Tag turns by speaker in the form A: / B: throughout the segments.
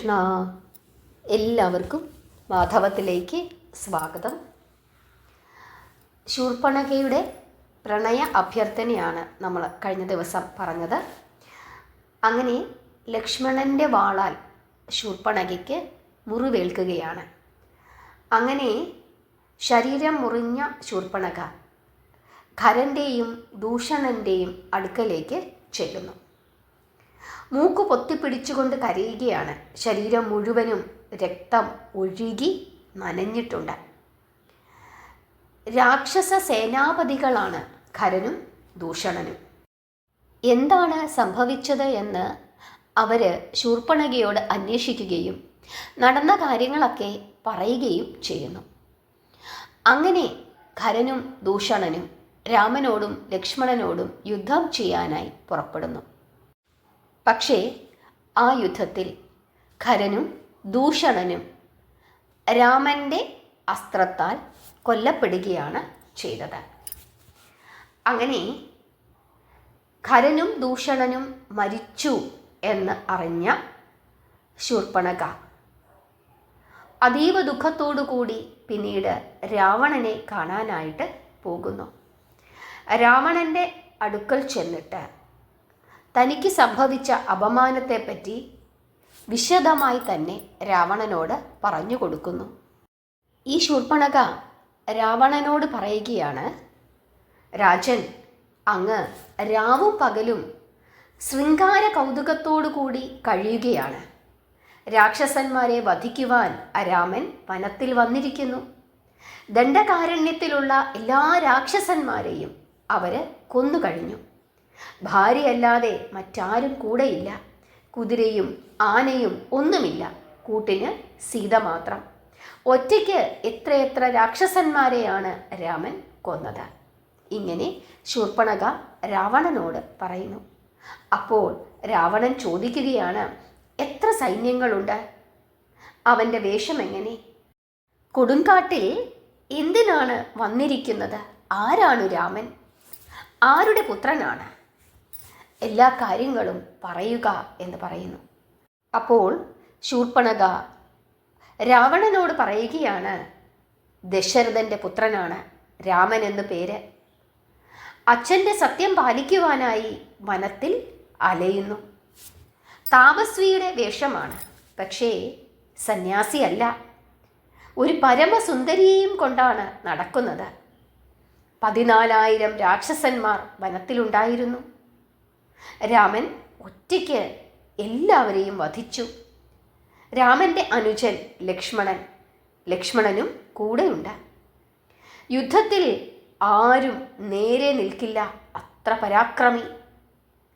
A: കൃഷ്ണ. എല്ലാവർക്കും മാധവത്തിലേക്ക് സ്വാഗതം. ശൂർപ്പണഖയുടെ പ്രണയ അഭ്യർത്ഥനയാണ് നമ്മൾ കഴിഞ്ഞ ദിവസം പറഞ്ഞത്. അങ്ങനെ ലക്ഷ്മണൻ്റെ വാളാൽ ശൂർപ്പണഖയ്ക്ക് മുറിവേൽക്കുകയാണ്. അങ്ങനെ ശരീരം മുറിഞ്ഞ ശൂർപ്പണഖ ഖരൻ്റെയും ദൂഷണൻ്റെയും അടുക്കലേക്ക് ചെല്ലുന്നു. മൂക്ക് പൊത്തിപ്പിടിച്ചുകൊണ്ട് കരയുകയാണ്. ശരീരം മുഴുവനും രക്തം ഒഴുകി നനഞ്ഞിട്ടുണ്ട്. രാക്ഷസ സേനാപതികളാണ് ഖരനും ദൂഷണനും. എന്താണ് സംഭവിച്ചത് എന്ന് അവർ ശൂർപ്പണഖയോട് അന്വേഷിക്കുകയും നടന്ന കാര്യങ്ങളൊക്കെ പറയുകയും ചെയ്യുന്നു. അങ്ങനെ ഖരനും ദൂഷണനും രാമനോടും ലക്ഷ്മണനോടും യുദ്ധം ചെയ്യാനായി പുറപ്പെടുന്നു. പക്ഷേ ആ യുദ്ധത്തിൽ ഖരനും ദൂഷണനും രാമൻ്റെ അസ്ത്രത്താൽ കൊല്ലപ്പെടുകയാണ് ചെയ്തത്. അങ്ങനെ ഖരനും ദൂഷണനും മരിച്ചു എന്ന് അറിഞ്ഞ ശൂർപ്പണഖ അതീവ ദുഃഖത്തോടുകൂടി പിന്നീട് രാവണനെ കാണാനായിട്ട് പോകുന്നു. രാവണൻ്റെ അടുക്കൽ ചെന്നിട്ട് തനിക്ക് സംഭവിച്ച അപമാനത്തെപ്പറ്റി വിശദമായി തന്നെ രാവണനോട് പറഞ്ഞു കൊടുക്കുന്നു. ഈ ശൂർപ്പണഖ രാവണനോട് പറയുകയാണ്, രാജൻ, അങ്ങ് രാവും പകലും ശൃംഗാര കൗതുകത്തോടുകൂടി കഴിയുകയാണ്. രാക്ഷസന്മാരെ വധിക്കുവാൻ രാമൻ വനത്തിൽ വന്നിരിക്കുന്നു. ദണ്ഡകാരണ്യത്തിലുള്ള എല്ലാ രാക്ഷസന്മാരെയും അവർ കൊന്നുകഴിഞ്ഞു. ഭാര്യയല്ലാതെ മറ്റാരും കൂടെയില്ല. കുതിരയും ആനയും ഒന്നുമില്ല. കൂട്ടിന് സീത മാത്രം. ഒറ്റയ്ക്ക് എത്രയെത്ര രാക്ഷസന്മാരെയാണ് രാമൻ കൊന്നത്. ഇങ്ങനെ ശൂർപ്പണഖ രാവണനോട് പറയുന്നു. അപ്പോൾ രാവണൻ ചോദിക്കുകയാണ്, എത്ര സൈന്യങ്ങളുണ്ട്? അവൻ്റെ വേഷം എങ്ങനെ? കൊടുങ്കാട്ടിൽ എന്തിനാണ് വന്നിരിക്കുന്നത്? ആരാണ് രാമൻ? ആരുടെ പുത്രനാണ്? എല്ലാ കാര്യങ്ങളും പറയുക എന്ന് പറയുന്നു. അപ്പോൾ ശൂർപ്പണഖ രാവണനോട് പറയുകയാണ്, ദശരഥൻ്റെ പുത്രനാണ് രാമൻ എന്ന് പേര്. അച്ഛൻ്റെ സത്യം പാലിക്കുവാനായി വനത്തിൽ അലയുന്നു. താപസ്വിയുടെ വേഷമാണ്, പക്ഷേ സന്യാസിയല്ല. ഒരു പരമസുന്ദരിയെയും കൊണ്ടാണ് നടക്കുന്നത്. 14,000 രാക്ഷസന്മാർ വനത്തിലുണ്ടായിരുന്നു. രാമൻ ഒറ്റയ്ക്ക് എല്ലാവരെയും വധിച്ചു. രാമൻ്റെ അനുജൻ ലക്ഷ്മണനും കൂടെയുണ്ട്. യുദ്ധത്തിൽ ആരും നേരെ നിൽക്കില്ല, അത്ര പരാക്രമി.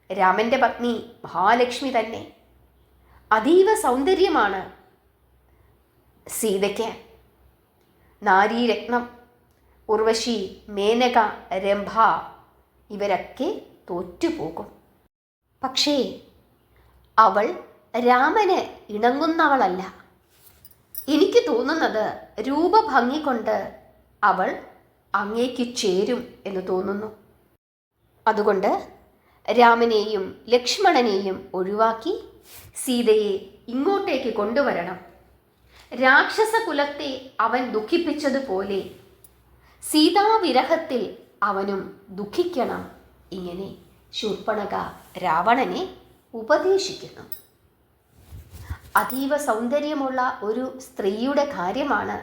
A: രാമൻ്റെ പത്നി മഹാലക്ഷ്മി തന്നെ. അതീവ സൗന്ദര്യമാണ് സീതയ്ക്ക്. നാരീരത്നം ഉർവശി, മേനക, രംഭ ഇവരൊക്കെ തോറ്റുപോകും. പക്ഷേ അവൾ രാമന് ഇണങ്ങുന്നവളല്ല. എനിക്ക് തോന്നുന്നത് രൂപഭംഗി കൊണ്ട് അവൾ അങ്ങേക്ക് ചേരും എന്ന് തോന്നുന്നു. അതുകൊണ്ട് രാമനെയും ലക്ഷ്മണനെയും ഒഴിവാക്കി സീതയെ ഇങ്ങോട്ടേക്ക് കൊണ്ടുവരണം. രാക്ഷസ കുലത്തെ അവൻ ദുഃഖിപ്പിച്ചതുപോലെ സീതാവിരഹത്തിൽ അവനും ദുഃഖിക്കണം. ഇങ്ങനെ ശൂർപ്പണഖ രാവണനെ ഉപദേശിക്കുന്നു. അതീവ സൗന്ദര്യമുള്ള ഒരു സ്ത്രീയുടെ കാര്യമാണ്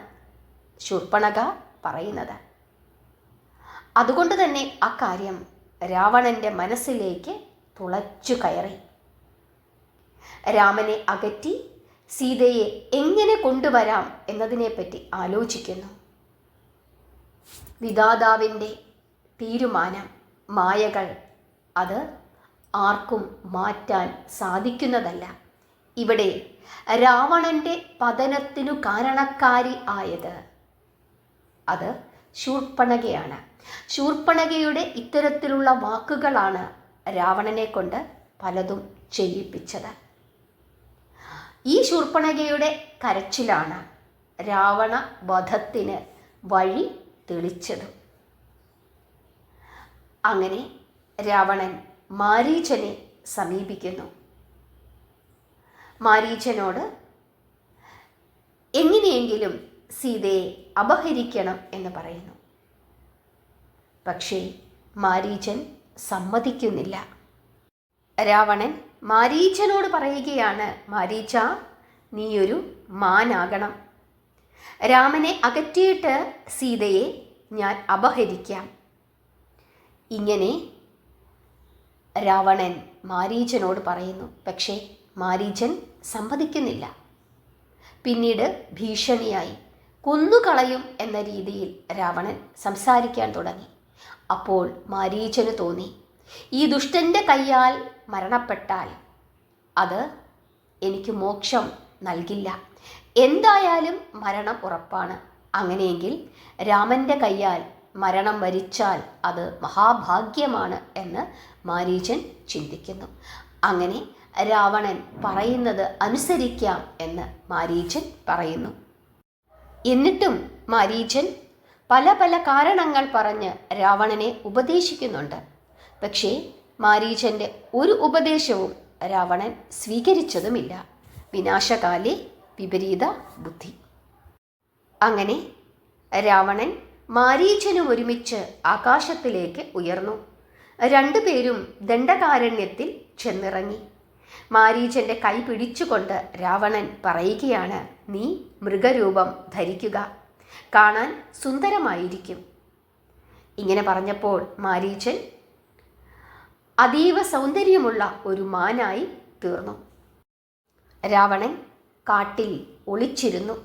A: ശൂർപ്പണഖ പറയുന്നത്. അതുകൊണ്ട് തന്നെ ആ കാര്യം രാവണൻ്റെ മനസ്സിലേക്ക് തുളച്ചു കയറി. രാമനെ അകറ്റി സീതയെ എങ്ങനെ കൊണ്ടുവരാം എന്നതിനെപ്പറ്റി ആലോചിക്കുന്നു. വിധാതാവിൻ്റെ തീരുമാനം, മായകൾ, അത് ആർക്കും മാറ്റാൻ സാധിക്കുന്നതല്ല. ഇവിടെ രാവണൻ്റെ പതനത്തിനു കാരണക്കാരി ആയത് അത് ശൂർപ്പണഖയാണ്. ശൂർപ്പണഖയുടെ ഇത്തരത്തിലുള്ള വാക്കുകളാണ് രാവണനെ കൊണ്ട് പലതും ചെയ്യിപ്പിച്ചത്. ഈ ശൂർപ്പണഖയുടെ കരച്ചിലാണ് രാവണ വധത്തിന് വഴി തെളിച്ചത്. അങ്ങനെ രാവണൻ മാരീചനെ സമീപിക്കുന്നു. മാരീചനോട് എങ്ങനെയെങ്കിലും സീതയെ അപഹരിക്കണം എന്ന് പറയുന്നു. പക്ഷേ മാരീചൻ സമ്മതിക്കുന്നില്ല. രാവണൻ മാരീചനോട് പറയുകയാണ്, മാരീച, നീയൊരു മാനാകണം. രാമനെ അകറ്റിയിട്ട് സീതയെ ഞാൻ അപഹരിക്കാം. ഇങ്ങനെ രാവണൻ മാരീചനോട് പറയുന്നു. പക്ഷേ മാരീചൻ സമ്മതിക്കുന്നില്ല. പിന്നീട് ഭീഷണിയായി കൊന്നുകളയും എന്ന രീതിയിൽ രാവണൻ സംസാരിക്കാൻ തുടങ്ങി. അപ്പോൾ മാരീചന് തോന്നി, ഈ ദുഷ്ടൻ്റെ കയ്യാൽ മരണപ്പെട്ടാൽ അത് എനിക്ക് മോക്ഷം നൽകില്ല. എന്തായാലും മരണം ഉറപ്പാണ്. അങ്ങനെയെങ്കിൽ രാമൻ്റെ കയ്യാൽ മരണം വരിച്ചാൽ അത് മഹാഭാഗ്യമാണ് എന്ന് മാരീചൻ ചിന്തിക്കുന്നു. അങ്ങനെ രാവണൻ പറയുന്നത് അനുസരിക്കാം എന്ന് മാരീചൻ പറയുന്നു. എന്നിട്ടും മാരീചൻ പല പല കാരണങ്ങൾ പറഞ്ഞ് രാവണനെ ഉപദേശിക്കുന്നുണ്ട്. പക്ഷേ മാരീചൻ്റെ ഒരു ഉപദേശവും രാവണൻ സ്വീകരിച്ചതുമില്ല. വിനാശകാലേ വിപരീത ബുദ്ധി. അങ്ങനെ രാവണൻ മാരീചനും ഒരുമിച്ച് ആകാശത്തിലേക്ക് ഉയർന്നു. രണ്ടുപേരും ദണ്ഡകാരണ്യത്തിൽ ചെന്നിറങ്ങി. മാരീചൻ്റെ കൈ പിടിച്ചുകൊണ്ട് രാവണൻ പറയുകയാണ്, നീ മൃഗരൂപം ധരിക്കുക, കാണാൻ സുന്ദരമായിരിക്കും. ഇങ്ങനെ പറഞ്ഞപ്പോൾ മാരീചൻ അതീവ സൗന്ദര്യമുള്ള ഒരു മാനായി തീർന്നു. രാവണൻ കാട്ടിൽ ഒളിച്ചിരുന്നു.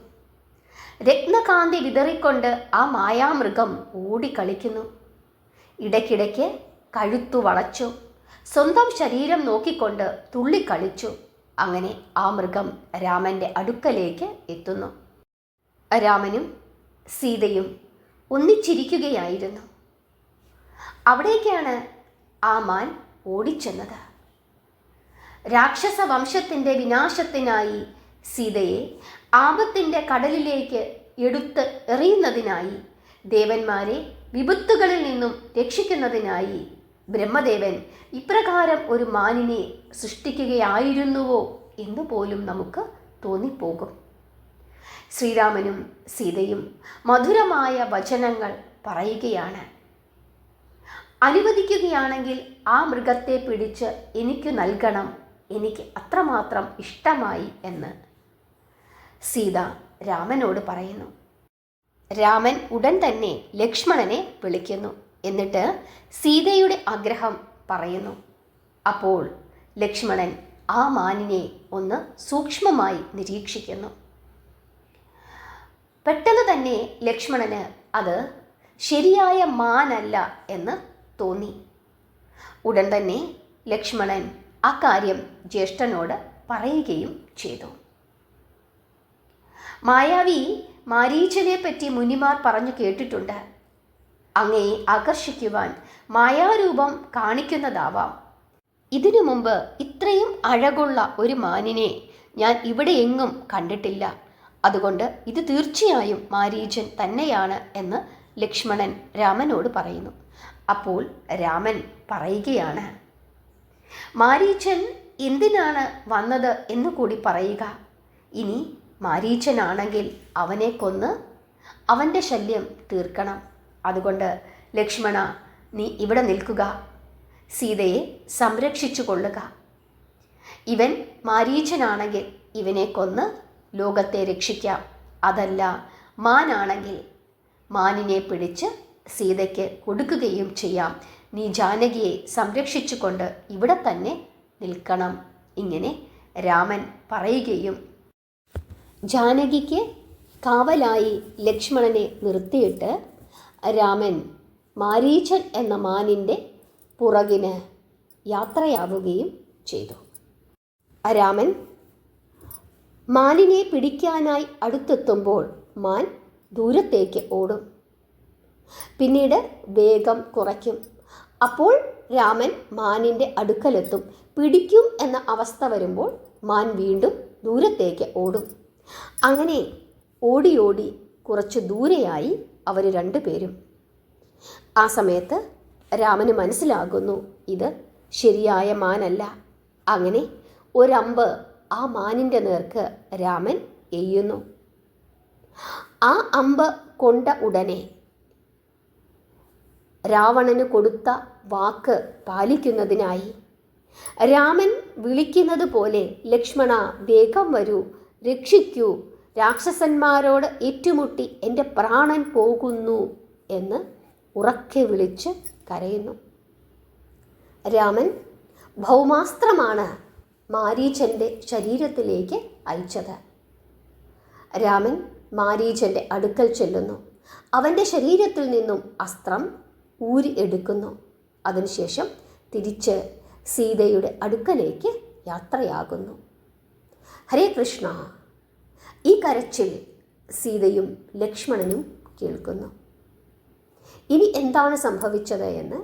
A: രത്നകാന്തി വിതറിക്കൊണ്ട് ആ മായാമൃഗം ഓടിക്കളിക്കുന്നു. ഇടയ്ക്കിടയ്ക്ക് കഴുത്തു വളച്ചു, സ്വന്തം ശരീരം നോക്കിക്കൊണ്ട് തുള്ളിക്കളിച്ചു. അങ്ങനെ ആ മൃഗം രാമൻ്റെ അടുക്കലേക്ക് എത്തുന്നു. രാമനും സീതയും ഒന്നിച്ചിരിക്കുകയായിരുന്നു. അവിടേക്കാണ് ആ മാൻ ഓടിച്ചെന്നത്. രാക്ഷസ വംശത്തിൻ്റെ വിനാശത്തിനായി സീതയെ ആപത്തിൻ്റെ കടലിലേക്ക് എടുത്ത് എറിയുന്നതിനായി, ദേവന്മാരെ വിപത്തുകളിൽ നിന്നും രക്ഷിക്കുന്നതിനായി ബ്രഹ്മദേവൻ ഇപ്രകാരം ഒരു മാനിനെ സൃഷ്ടിക്കുകയായിരുന്നുവോ എന്ന് പോലും നമുക്ക് തോന്നിപ്പോകും. ശ്രീരാമനും സീതയും മധുരമായ വചനങ്ങൾ പറയുകയാണ്. അനുവദിക്കുകയാണെങ്കിൽ ആ മൃഗത്തെ പിടിച്ച് എനിക്ക് നൽകണം, എനിക്ക് അത്രമാത്രം ഇഷ്ടമായി എന്ന് സീത രാമനോട് പറയുന്നു. രാമൻ ഉടൻ തന്നെ ലക്ഷ്മണനെ വിളിക്കുന്നു. എന്നിട്ട് സീതയുടെ ആഗ്രഹം പറയുന്നു. അപ്പോൾ ലക്ഷ്മണൻ ആ മാനിനെ ഒന്ന് സൂക്ഷ്മമായി നിരീക്ഷിക്കുന്നു. പെട്ടെന്ന് തന്നെ ലക്ഷ്മണന് അത് ശരിയായ മാനല്ല എന്ന് തോന്നി. ഉടൻ തന്നെ ലക്ഷ്മണൻ ആ കാര്യം ജ്യേഷ്ഠനോട് പറയുകയും ചെയ്തു. മായാവി മാരീചനെ പറ്റി മുനിമാർ പറഞ്ഞു കേട്ടിട്ടുണ്ട്. അങ്ങയെ ആകർഷിക്കുവാൻ മായാരൂപം കാണിക്കുന്നതാവാം. ഇതിനു മുമ്പ് ഇത്രയും അഴകുള്ള ഒരു മാനിനെ ഞാൻ ഇവിടെയെങ്ങും കണ്ടിട്ടില്ല. അതുകൊണ്ട് ഇത് തീർച്ചയായും മാരീചൻ തന്നെയാണ് എന്ന് ലക്ഷ്മണൻ രാമനോട് പറയുന്നു. അപ്പോൾ രാമൻ പറയുകയാണ്, മാരീചൻ എന്തിനാണ് വന്നത് എന്ന് കൂടി പറയുക. ഇനി മാരീചനാണെങ്കിൽ അവനെ കൊന്ന് അവൻ്റെ ശല്യം തീർക്കണം. അതുകൊണ്ട് ലക്ഷ്മണ, നീ ഇവിടെ നിൽക്കുക, സീതയെ സംരക്ഷിച്ചു കൊള്ളുക. ഇവൻ മാരീചനാണെങ്കിൽ ഇവനെ കൊന്ന് ലോകത്തെ രക്ഷിക്കാം. അതല്ല മാനാണെങ്കിൽ മാനിനെ പിടിച്ച് സീതയ്ക്ക് കൊടുക്കുകയും ചെയ്യാം. നീ ജാനകിയെ സംരക്ഷിച്ചുകൊണ്ട് ഇവിടെ തന്നെ നിൽക്കണം. ഇങ്ങനെ രാമൻ പറയുകയും ജാനകിക്ക് കാവലായി ലക്ഷ്മണനെ നിർത്തിയിട്ട് രാമൻ മാരീചൻ എന്ന മാനിൻ്റെ പുറകിന് യാത്രയാവുകയും ചെയ്തു. രാമൻ മാനിനെ പിടിക്കാനായി അടുത്തെത്തുമ്പോൾ മാൻ ദൂരത്തേക്ക് ഓടും, പിന്നീട് വേഗം കുറയ്ക്കും. അപ്പോൾ രാമൻ മാനിൻ്റെ അടുക്കലെത്തും. പിടിക്കും എന്ന അവസ്ഥ വരുമ്പോൾ മാൻ വീണ്ടും ദൂരത്തേക്ക് ഓടും. അങ്ങനെ ഓടി ഓടി കുറച്ച് ദൂരെയായി അവർ രണ്ടുപേരും. ആ സമയത്ത് രാമന് മനസ്സിലാകുന്നു ഇത് ശരിയായ മാനല്ല. അങ്ങനെ ഒരമ്പ് ആ മാനിൻ്റെ നേർക്ക് രാമൻ എയ്യുന്നു. ആ അമ്പ് കൊണ്ട ഉടനെ രാവണന് കൊടുത്ത വാക്ക് പാലിക്കുന്നതിനായി രാമൻ വിളിക്കുന്നത് പോലെ ലക്ഷ്മണ വേഗം വരൂ, രക്ഷിക്കൂ, രാക്ഷസന്മാരോട് ഏറ്റുമുട്ടി എൻ്റെ പ്രാണൻ പോകുന്നു എന്ന് ഉറക്കെ വിളിച്ച് കരയുന്നു. രാമൻ ഭൗമാസ്ത്രമാണ് മാരീചൻ്റെ ശരീരത്തിലേക്ക് അയച്ചത്. രാമൻ മാരീചൻ്റെ അടുക്കൽ ചെല്ലുന്നു. അവൻ്റെ ശരീരത്തിൽ നിന്നും അസ്ത്രം ഊരി എടുക്കുന്നു. അതിനുശേഷം തിരിച്ച് സീതയുടെ അടുക്കലേക്ക് യാത്രയാകുന്നു. ഹരേ കൃഷ്ണ. ഈ കരച്ചിൽ സീതയും ലക്ഷ്മണനും കേൾക്കുന്നു. ഇനി എന്താണ് സംഭവിച്ചത് എന്ന്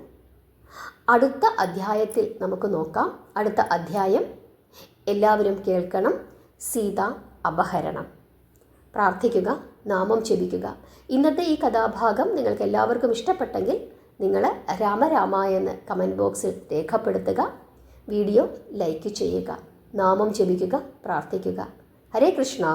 A: അടുത്ത അധ്യായത്തിൽ നമുക്ക് നോക്കാം. അടുത്ത അധ്യായം എല്ലാവരും കേൾക്കണം. സീത അപഹരണം. പ്രാർത്ഥിക്കുക, നാമം ജപിക്കുക. ഇന്നത്തെ ഈ കഥാഭാഗം നിങ്ങൾക്ക് എല്ലാവർക്കും ഇഷ്ടപ്പെട്ടെങ്കിൽ നിങ്ങൾ രാമ എന്ന് കമൻറ്റ് ബോക്സിൽ രേഖപ്പെടുത്തുക. വീഡിയോ ലൈക്ക് ചെയ്യുക, നാമം ജപിക്കുക, പ്രാർത്ഥിക്കുക. ഹരേ കൃഷ്ണ.